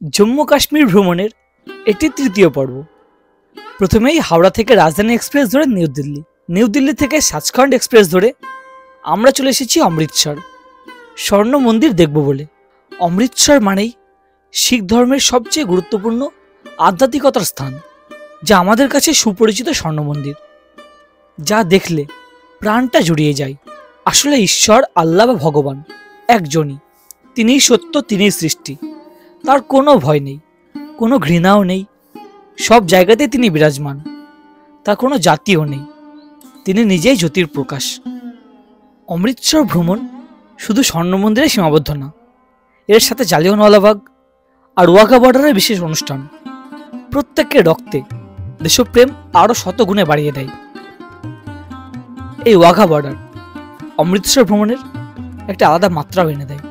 জম্মু কাশ্মীর ভ্রমণের এটি তৃতীয় পর্ব। প্রথমেই হাওড়া থেকে রাজধানী এক্সপ্রেস ধরে নিউ দিল্লি থেকে সাচখন্ড এক্সপ্রেস ধরে আমরা চলে এসেছি অমৃতসর স্বর্ণ মন্দির দেখব বলে। অমৃতসর মানেই শিখ ধর্মের সবচেয়ে গুরুত্বপূর্ণ আধ্যাত্মিকতার স্থান, যা আমাদের কাছে সুপরিচিত স্বর্ণ মন্দির, যা দেখলে প্রাণটা জুড়িয়ে যায়। আসলে ঈশ্বর, আল্লাহ বা ভগবান একজনই, তিনিই সত্য, তিনিই সৃষ্টি। তার কোনো ভয় নেই, কোনো ঘৃণাও নেই, সব জায়গাতে তিনি বিরাজমান। তার কোনো জাতিও নেই, তিনি নিজেই জ্যোতির প্রকাশ। অমৃতসর ভ্রমণ শুধু স্বর্ণ মন্দিরে সীমাবদ্ধ না, এর সাথে জালিয়ানওয়ালাবাগ আর ওয়াঘা বর্ডারের বিশেষ অনুষ্ঠান প্রত্যেকের রক্তে দেশপ্রেম আরও শতগুণে বাড়িয়ে দেয়। এই ওয়াঘা বর্ডার অমৃতসর ভ্রমণের একটা আলাদা মাত্রাও এনে দেয়।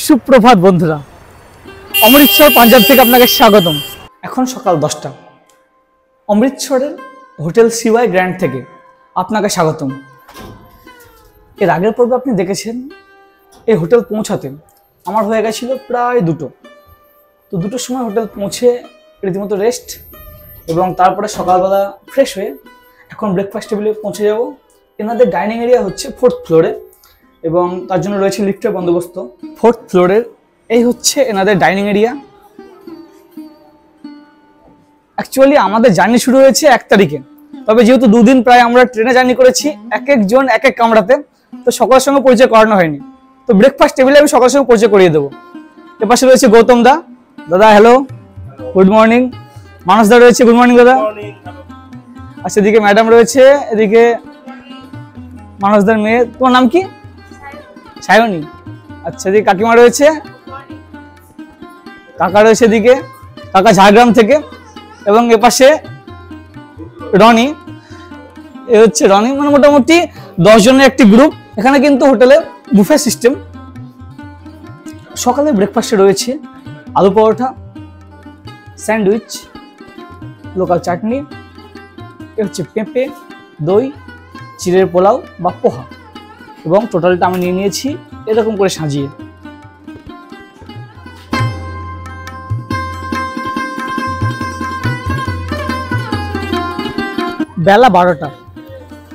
সুপ্রভাত বন্ধুরা, অমৃতসর পাঞ্জাব থেকে আপনাকে স্বাগতম। এখন সকাল 10টা। অমৃতসরের হোটেল সিওয়াই গ্র্যান্ড থেকে আপনাকে স্বাগতম। এর আগের পর্বে আপনি দেখেছেন এই হোটেল পৌঁছাতে আমার হয়ে গেছিল প্রায় 2টো। তো 2টোর সময় হোটেল পৌঁছে রীতিমতো রেস্ট, এবং তারপরে সকালবেলা ফ্রেশ হয়ে এখন ব্রেকফাস্ট টেবিলে পৌঁছে যাব। এনাদের ডাইনিং এরিয়া হচ্ছে 4th ফ্লোরে, এবং তার জন্য রয়েছে লিফটের বন্দোবস্ত। 4th ফ্লোরের এই হচ্ছে এনাদের ডাইনিং এরিয়া। অ্যাকচুয়ালি আমাদের জার্নি শুরু হয়েছে 1 তারিখে, তবে যেহেতু 2 দিন প্রায় আমরা ট্রেনে জার্নি করেছি, এক একজন এক এক কামরাতে, তো সকলের সঙ্গে পরিচয় করানো হয়নি। তো ব্রেকফাস্ট টেবিলে আমি সকলের সঙ্গে পরিচয় করিয়ে দেবো। এপাশে রয়েছে গৌতম দা। দাদা হ্যালো, গুড মর্নিং। মানস দা রয়েছে, গুড মর্নিং দাদা। আর সেদিকে ম্যাডাম রয়েছে, এদিকে মানসদার মেয়ে, তোমার নাম কি? সায়নী। আচ্ছা, এদিকে কাকিমা রয়েছে, কাকা রয়েছে এদিকে, কাকা ঝাড়গ্রাম থেকে, এবং এপাশে রনি। এ হচ্ছে রনি। মানে মোটামুটি 10 জনের একটি গ্রুপ। এখানে কিন্তু হোটেলে বুফে সিস্টেম। সকালে ব্রেকফাস্টে রয়েছে আলু পরোটা, স্যান্ডউইচ, লোকাল চাটনি, এ হচ্ছে পেঁপে, দই, চিড়ের পোলাও বা পোহা, এবং টোটালটা আমি নিয়ে নিয়েছি এরকম করে সাজিয়ে। বেলা 12টা।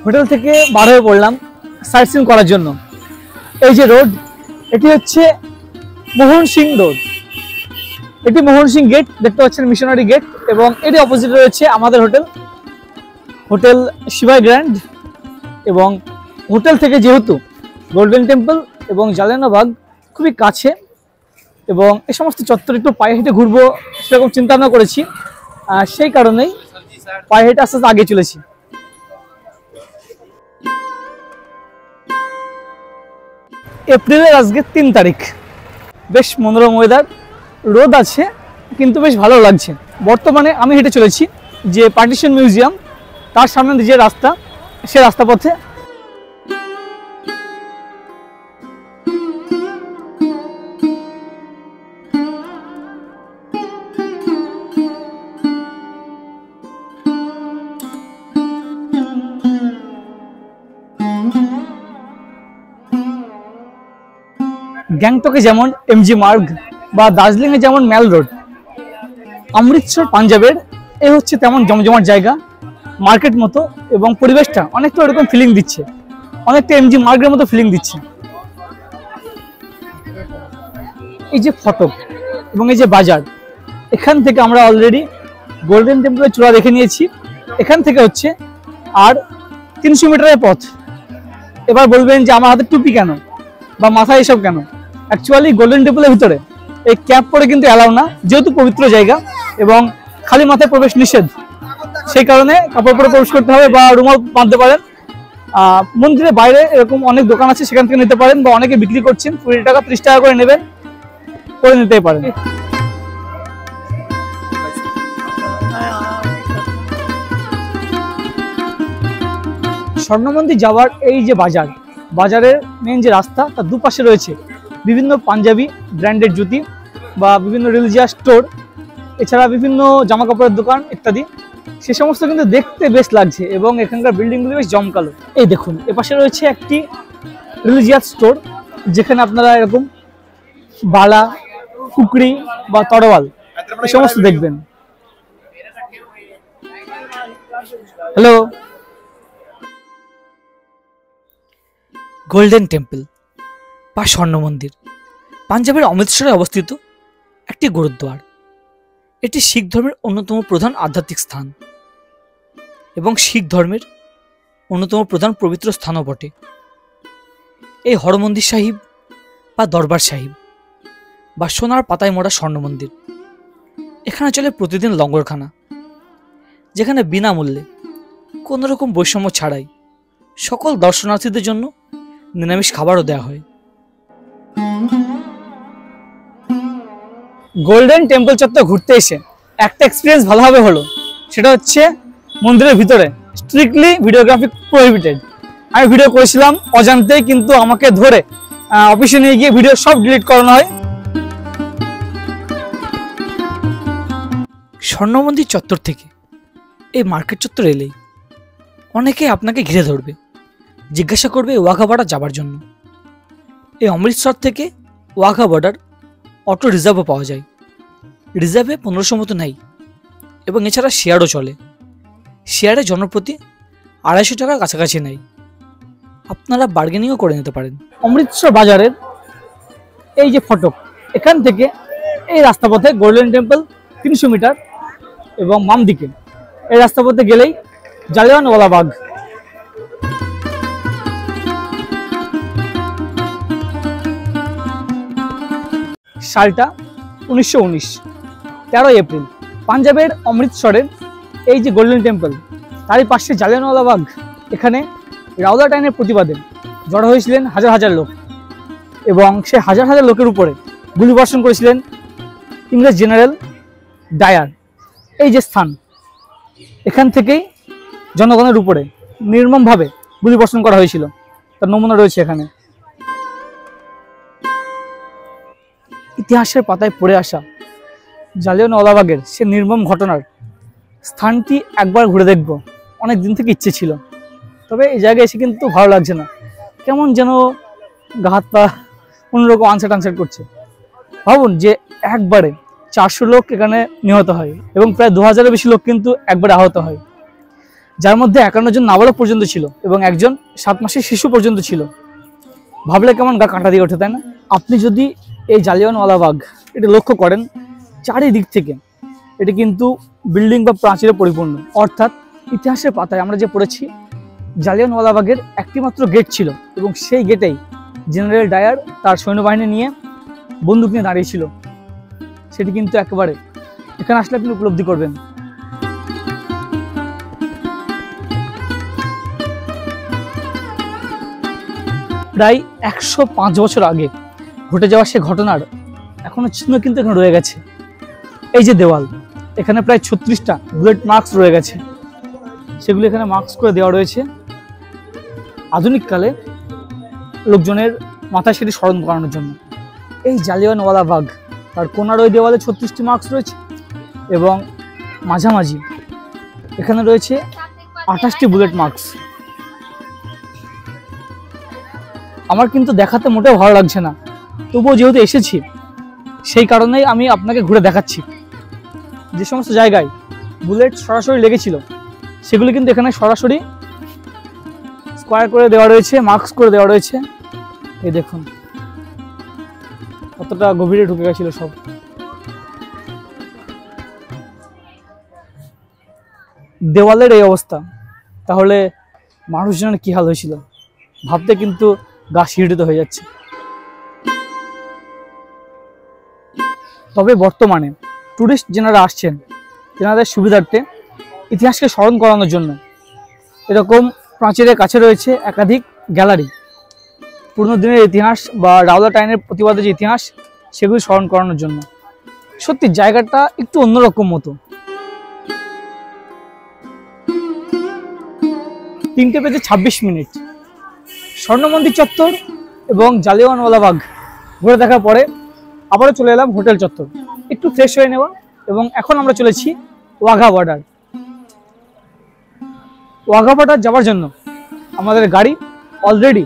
হোটেল থেকে বার হয়ে পড়লাম সাইট সিন করার জন্য। এই যে রোড, এটি হচ্ছে মোহন সিং রোড। এটি মোহন সিং গেট, দেখতে পাচ্ছেন মিশনারি গেট, এবং এটি অপোজিটে রয়েছে আমাদের হোটেল সিওয়াই গ্র্যান্ড। এবং হোটেল থেকে যেহেতু গোল্ডেন টেম্পল এবং জালিয়ানওয়ালাবাগ খুবই কাছে, এবং এই সমস্ত চত্বর একটু পায়ে হেঁটে ঘুরবো সেরকম চিন্তা ভাবনা করেছি, সেই কারণেই পায়ে হেঁটে আস্তে আস্তে আগে চলেছি। এপ্রিলের আজকে 3 তারিখ। বেশ মনোরম ওয়েদার, রোদ আছে কিন্তু বেশ ভালো লাগছে। বর্তমানে আমি হেঁটে চলেছি যে পার্টিশন মিউজিয়াম, তার সামনে যে রাস্তা, সে রাস্তা পথে। গ্যাংটকে যেমন এমজি মার্গ বা দার্জিলিংয়ে যেমন ম্যাল রোড, অমৃতসর পাঞ্জাবের এ হচ্ছে তেমন জমজমাট জায়গা, মার্কেট মতো, এবং পরিবেশটা অনেকটা ওরকম ফিলিং দিচ্ছে, অনেকটা এমজি মার্গের মতো ফিলিং দিচ্ছে। এই যে ফটক এবং এই যে বাজার, এখান থেকে আমরা অলরেডি গোল্ডেন টেম্পলের চূড়া দেখে নিয়েছি। এখান থেকে হচ্ছে আর 300 মিটারের পথ। এবার বলবেন যে আমার হাতে টুপি কেন বা মাথায় এসব কেন? অ্যাকচুয়ালি গোল্ডেন টেম্পলের ভিতরে এই ক্যাপ পরে কিন্তু অ্যালাউ না, যেহেতু পবিত্র জায়গা এবং খালি মাথায় প্রবেশ নিষেধ, সেই কারণে কাপড় পরে প্রবেশ করতে হবে বা রুমাল বাঁধতে পারেন। মন্দিরের বাইরে এরকম অনেক দোকান আছে, সেখান থেকে নিতে পারেন, বা অনেকে বিক্রি করছেন 20 টাকা 30 টাকা করে নেবেন, করে নিতেই পারেন। স্বর্ণ মন্দির যাওয়ার এই যে বাজারের মেন যে রাস্তা, তার দুপাশে রয়েছে বিভিন্ন পাঞ্জাবি ব্র্যান্ডেড জুতি বা বিভিন্ন রিলিজিয়াস স্টোর, এছাড়া বিভিন্ন জামা কাপড়ের দোকান ইত্যাদি। সে সমস্ত কিন্তু দেখতে বেশ লাগছে, এবং এখানকার বিল্ডিংগুলি বেশ জমকালো। এই দেখুন, এপাশে রয়েছে একটি রিলিজিয়াস স্টোর, যেখানে আপনারা এরকম বালা, কুকরি বা তরোয়াল এই সমস্ত দেখবেন। হ্যালো। গোল্ডেন টেম্পল বা স্বর্ণ মন্দির পাঞ্জাবের অমৃতসরে অবস্থিত একটি গুরুদ্বার। এটি শিখ ধর্মের অন্যতম প্রধান আধ্যাত্মিক স্থান এবং শিখ ধর্মের অন্যতম প্রধান পবিত্র স্থানও বটে। এই হরমন্দির সাহিব বা দরবার সাহিব বা সোনার পাতায় মোড়া স্বর্ণ মন্দির, এখানে চলে প্রতিদিন লঙ্গরখানা, যেখানে বিনামূল্যে কোনো রকম বৈষম্য ছাড়াই সকল দর্শনার্থীদের জন্য নিরামিষ খাবারও দেওয়া হয়। গোল্ডেন টেম্পল চত্বর ঘুরতে এসে একটা এক্সপিরিয়েন্স ভালোভাবে হলো, সেটা হচ্ছে মন্দিরের ভিতরে স্ট্রিক্টলি ভিডিওগ্রাফি প্রহিবিটেড। আমি ভিডিও করেছিলাম অজান্তেই, কিন্তু আমাকে ধরে অফিসে নিয়ে গিয়ে ভিডিও সব ডিলিট করানো হয়। স্বর্ণ মন্দির চত্বর থেকে এই মার্কেট চত্বর এলেই অনেকে আপনাকে ঘিরে ধরবে, জিজ্ঞাসা করবে ওয়াঘা বর্ডার যাবার জন্য। এই অমৃতসর থেকে ওয়াঘা বর্ডার অটো রিজার্ভও পাওয়া যায়। রিজার্ভে 1500 মতো নেয় এবং এছাড়া শেয়ারও চলে। শেয়ারে জনপ্রতি 250 টাকার কাছাকাছি নেয়। আপনারা বার্গেনিংও করে নিতে পারেন। অমৃতসর বাজারের এই যে ফটক, এখান থেকে এই রাস্তা পথে গোল্ডেন টেম্পল 300 মিটার এবং বাম দিকে এই রাস্তা পথে গেলেই জালিয়ানওয়ালা বাগ। সালটা 1919, 13 এপ্রিল। পাঞ্জাবের অমৃতসরের এই যে গোল্ডেন টেম্পল, তারই পাশে জালিয়ানওয়ালা বাগ। এখানে রাওলাট আইনের প্রতিবাদে জড়ো হয়েছিলেন হাজার হাজার লোক এবং সে হাজার হাজার লোকের উপরে গুলিবর্ষণ করেছিলেন ইংরেজ জেনারেল ডায়ার। এই যে স্থান, এখান থেকেই জনগণের উপরে নির্মমভাবে গুলিবর্ষণ করা হয়েছিল, তার নমুনা রয়েছে এখানে। ইতিহাসের পাতায় পড়ে আসা জালিয়ানওয়ালা বাগের সে নির্মম ঘটনার স্থানটি একবার ঘুরে দেখব অনেক দিন থেকে ইচ্ছে ছিল, তবে এই জায়গায় এসে কিন্তু ভালো লাগছে না, কেমন যেন গা হাত পা অন্যরকম আনসার টানসার করছে। ভাবুন যে একবারে 400 লোক এখানে নিহত হয় এবং প্রায় 2000-এর বেশি লোক কিন্তু একবারে আহত হয়, যার মধ্যে 51 জন নাবালক পর্যন্ত ছিল এবং একজন 7 মাসের শিশু পর্যন্ত ছিল। ভাবলে কেমন গা কাঁটা দিয়ে ওঠে, তাই না? আপনি যদি এই জালিয়ানওয়ালা বাগ এটা লক্ষ্য করেন, চারিদিক থেকে এটি কিন্তু বিল্ডিং বা প্রাচীরে পরিপূর্ণ। অর্থাৎ ইতিহাসের পাতায় আমরা যে পড়েছি, জালিয়ানওয়ালা বাগের একটি মাত্র গেট ছিল এবং সেই গেটেই জেনারেল ডায়ার তার সৈন্যবাহিনী নিয়ে বন্দুক নিয়ে দাঁড়িয়েছিল। সেটি কিন্তু একেবারে এখানে আসলে আপনি উপলব্ধি করবেন। প্রায় 105 বছর আগে ঘটে যাওয়া সে ঘটনার এখনো চিহ্ন কিন্তু এখানে রয়ে গেছে। এই যে দেওয়াল, এখানে প্রায় 36টা বুলেট মার্কস রয়ে গেছে, সেগুলো এখানে মার্কস করে দেওয়া রয়েছে। আধুনিককালে লোকজনের মাথায় সেটি স্মরণ করানোর জন্য। এই জালিয়ানওয়ালা বাগ তার কোনার ওই দেওয়ালে 36টি মার্কস রয়েছে এবং মাঝামাঝি এখানে রয়েছে 28টি বুলেট মার্কস। আমার কিন্তু দেখাতে মোটেও ভালো লাগছে না, তবুও যেহেতু এসেছি সেই কারণেই আমি আপনাকে ঘুরে দেখাচ্ছি। যে সমস্ত জায়গায় বুলেট সরাসরি লেগেছিল সেগুলি কিন্তু এখানে সরাসরি স্কোয়ার করে দেওয়া রয়েছে, মার্কস করে দেওয়া রয়েছে। এই দেখুন কতটা গভীরে ঢুকে গেছিল সব। দেওয়ালের এই অবস্থা, তাহলে মানুষজনের কি হাল হয়েছিল ভাবতে কিন্তু গা শিহরিত হয়ে যাচ্ছে। তবে বর্তমানে টুরিস্ট যেনারা আসছেন, তেনাদের সুবিধার্থে ইতিহাসকে স্মরণ করানোর জন্য এরকম প্রাচীরের কাছে রয়েছে একাধিক গ্যালারি। পুরনো দিনের ইতিহাস বা রাওলাট আইনের প্রতিবাদে যে ইতিহাস, সেগুলি স্মরণ করানোর জন্য। সত্যি জায়গাটা একটু অন্যরকম মতো। 3:26 স্বর্ণ মন্দির চত্বর এবং জালিয়ানওয়ালা বাগ ঘুরে দেখার পরে আবারও চলে এলাম হোটেল চত্বর, একটু ফ্রেশ হয়ে নেওয়া। এবং এখন আমরা চলেছি ওয়াঘা বর্ডার। ওয়াঘা বর্ডার যাওয়ার জন্য আমাদের গাড়ি অলরেডি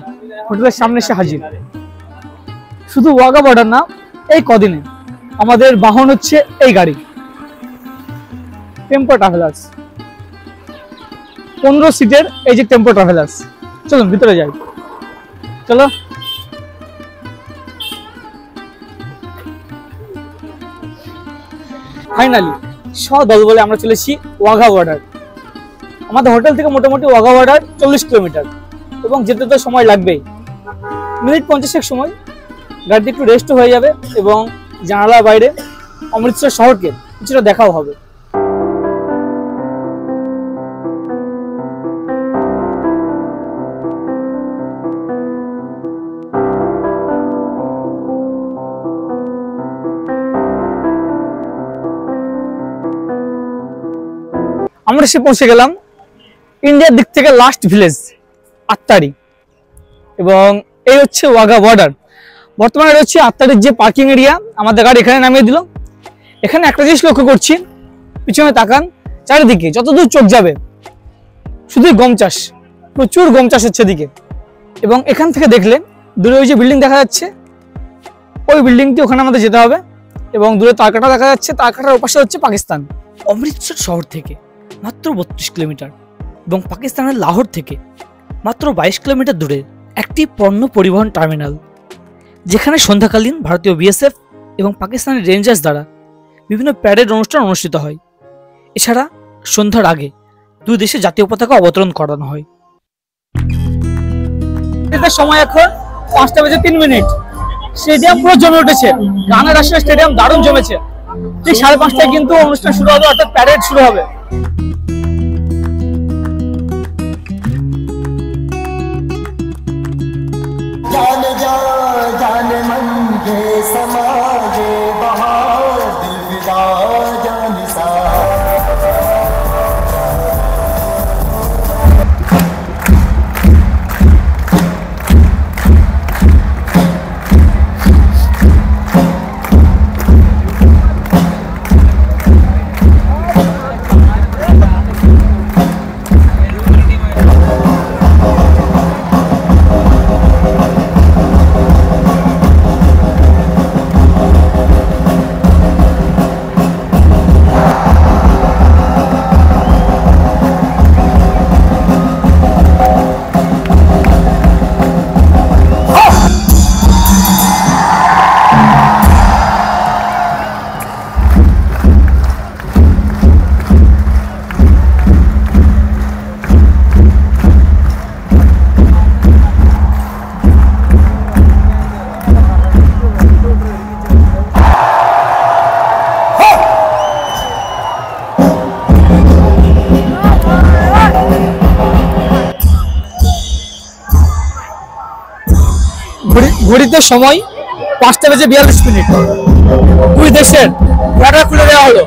হোটেলের সামনে এসে হাজির। শুধু ওয়াঘা বর্ডার না, এই কদিনে আমাদের বাহন হচ্ছে এই গাড়ি, টেম্পো ট্রাভেলার্স। 15 সিটের এই যে টেম্পো ট্রাভেলার্স। চলুন ভিতরে যাই, চলো। ফাইনালি সদল বলে আমরা চলেছি ওয়াঘা বর্ডার। আমাদের হোটেল থেকে মোটামুটি ওয়াঘা বর্ডার 40 কিলোমিটার, এবং যেতে তো সময় লাগবেই, মিনিট 50 সময়। গাড়িতে একটু রেস্ট হয়ে যাবে এবং জানালার বাইরে অমৃতসর শহরকে কিছুটা দেখাও হবে। আমরা এসে পৌঁছে গেলাম ইন্ডিয়ার দিক থেকে লাস্ট ভিলেজ আত্তারি, এবং এই হচ্ছে ওয়াঘা বর্ডার। বর্তমানে রয়েছে আত্তারির যে পার্কিং এরিয়া, আমাদের গাড়ি এখানে নামিয়ে দিল। এখানে একটা জিনিস লক্ষ্য করছি, পিছনে তাকান, চারিদিকে যতদূর চোখ যাবে শুধুই গম চাষ, প্রচুর গম চাষ হচ্ছে এদিকে। এবং এখান থেকে দেখলে দূরে ওই যে বিল্ডিং দেখা যাচ্ছে, ওই বিল্ডিংটি ওখানে আমাদের যেতে হবে। এবং দূরে তারকাটা দেখা যাচ্ছে, তারকাটার ওপাশে হচ্ছে পাকিস্তান। অমৃতসর শহর থেকে মাত্র 32 কিলোমিটার এবং পাকিস্তানের লাহোর থেকে মাত্র 22 কিলোমিটার দূরে একটি পণ্য পরিবহন টার্মিনাল, যেখানে সন্ধ্যাকালীন ভারতীয় বিএসএফ এবং পাকিস্তানি রেঞ্জার্স দ্বারা বিভিন্ন প্যারেড অনুষ্ঠান অনুষ্ঠিত হয়। এছাড়া সন্ধ্যার আগে দুই দেশে জাতীয় পতাকা অবতরণ করানো হয়। সময় এখন 5:03। স্টেডিয়াম পুরো জমে উঠেছে, গানের আসলে স্টেডিয়াম দারুণ জমেছে। ঠিক 5:30টায় কিন্তু অনুষ্ঠান শুরু হবে, অর্থাৎ প্যারেড শুরু হবে। ঘড়িতে সময় 5:42। দুই দেশের বর্ডার খুলে দেওয়া হলো।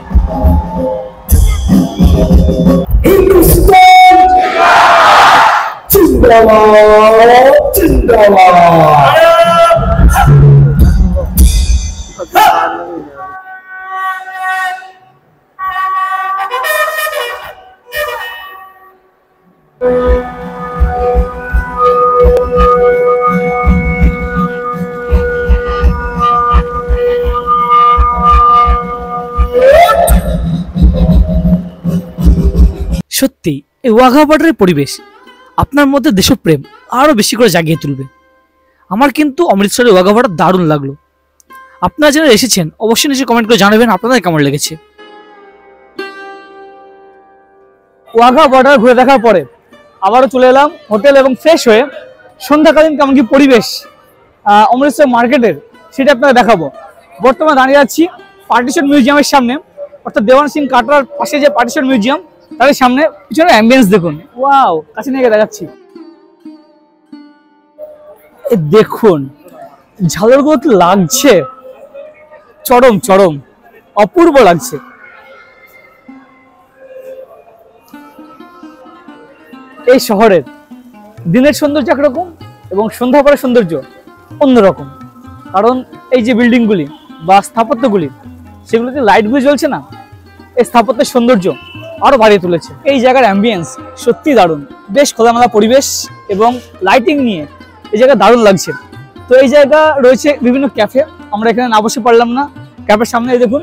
সত্যি এই ওয়াঘা বর্ডারের পরিবেশ আপনার মধ্যে দেশপ্রেম আরো বেশি করে জাগিয়ে তুলবে। আমার কিন্তু অমৃতসরের ওয়াঘা বর্ডার দারুণ লাগলো। আপনারা যারা এসেছেন অবশ্যই নিচে কমেন্ট করে জানাবেন আপনাদের কেমন লেগেছে। ওয়াঘা বর্ডার ঘুরে দেখার পরে আবারও চলে এলাম হোটেল, এবং ফ্রেশ হয়ে সন্ধ্যাকালীন কেমন কি পরিবেশ অমৃতসর মার্কেটের সেটা আপনাকে দেখাবো। বর্তমানে দাঁড়িয়ে আছি পার্টিশন মিউজিয়ামের সামনে, অর্থাৎ দেওয়ান সিং কাটরার পাশে যে পার্টিশন মিউজিয়াম, তার সামনে। পিছনে অ্যাম্বিয়েন্স দেখুন, ওয়াও, কাছে নিয়ে দেখাচ্ছি। দেখুন ঝালরগুলো কি লাগছে, চরম চরম অপূর্ব লাগছে। এই শহরের দিনের সৌন্দর্য একরকম এবং সন্ধ্যা পরে সৌন্দর্য অন্যরকম, কারণ এই যে বিল্ডিংগুলি বা স্থাপত্যগুলি, সেগুলোতে লাইটগুলি জ্বলছে না, এই স্থাপত্যের সৌন্দর্য আরো বাড়িয়ে তুলেছে। এই জায়গার অ্যাম্বিয়েন্স সত্যি দারুণ, বেশ খোলামেলা পরিবেশ এবং লাইটিং নিয়ে এই জায়গা দারুণ লাগছে। তো এই জায়গা রয়েছে বিভিন্ন ক্যাফে, আমরা এখানে না বসে পারলাম না। ক্যাফের সামনে দেখুন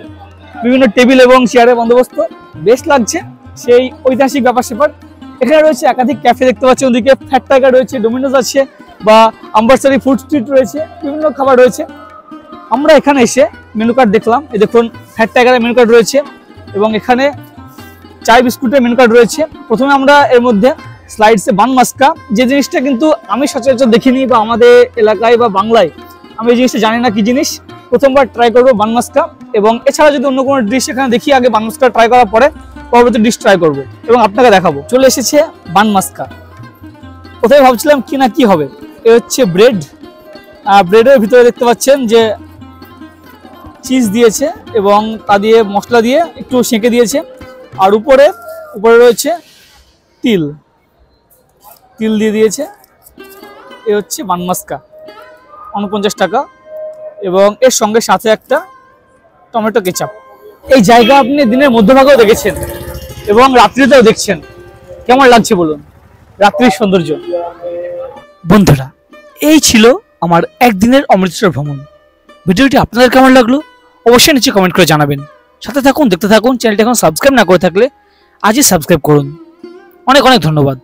বিভিন্ন টেবিল এবং চেয়ারের বন্দোবস্ত, বেশ লাগছে সেই ঐতিহাসিক ব্যাপার স্যাপার। এখানে রয়েছে একাধিক ক্যাফে দেখতে পাচ্ছি, ওদিকে ফ্যাট টাইগার রয়েছে, ডোমিনোজ আছে বা আম্বারসারি ফুড স্ট্রিট রয়েছে, বিভিন্ন খাবার রয়েছে। আমরা এখানে এসে মেনু কার্ড দেখলাম, এই দেখুন ফ্যাট টাইগারের মেনু কার্ড রয়েছে এবং এখানে চাই বিস্কুটের মেনু কার্ড রয়েছে। প্রথমে আমরা এর মধ্যে স্লাইডসে বান মাস্কা, যে জিনিসটা কিন্তু আমি সচরাচর দেখিনি বা আমাদের এলাকায় বা বাংলায় আমি এই জিনিসটা জানি না কি জিনিস, প্রথমবার ট্রাই করবো বান মাস্কা। এবং এছাড়া যদি অন্য কোনো ডিশ এখানে দেখি, আগে বান মাস্কা ট্রাই করার পরে পরবর্তী ডিশ ট্রাই করবো এবং আপনাকে দেখাবো। চলে এসেছে বান মাস্কা। প্রথমে ভাবছিলাম কি না কি হবে। এ হচ্ছে ব্রেড, ব্রেডের ভিতরে দেখতে পাচ্ছেন যে চিজ দিয়েছে এবং তা দিয়ে মশলা দিয়ে একটু সেঁকে দিয়েছে। আর উপরে রয়েছে তিল দিয়ে দিয়েছে। এ হচ্ছে বান মাস্কা, 49 টাকা এবং এর সঙ্গে সাথে একটা টমেটো কেচাপ। এই জায়গা আপনি দিনের মধ্যভাগেও দেখেছেন এবং রাত্রিতেও দেখছেন, কেমন লাগছে বলুন রাত্রির সৌন্দর্য। বন্ধুরা, এই ছিল আমার একদিনের অমৃতসর ভ্রমণ। ভিডিওটি আপনাদের কেমন লাগলো অবশ্যই নিচে কমেন্ট করে জানাবেন। সাথে থাকুন, দেখতে থাকুন। চ্যানেলটি এখন সাবস্ক্রাইব না করে থাকলে আজই সাবস্ক্রাইব করুন। অনেক অনেক ধন্যবাদ।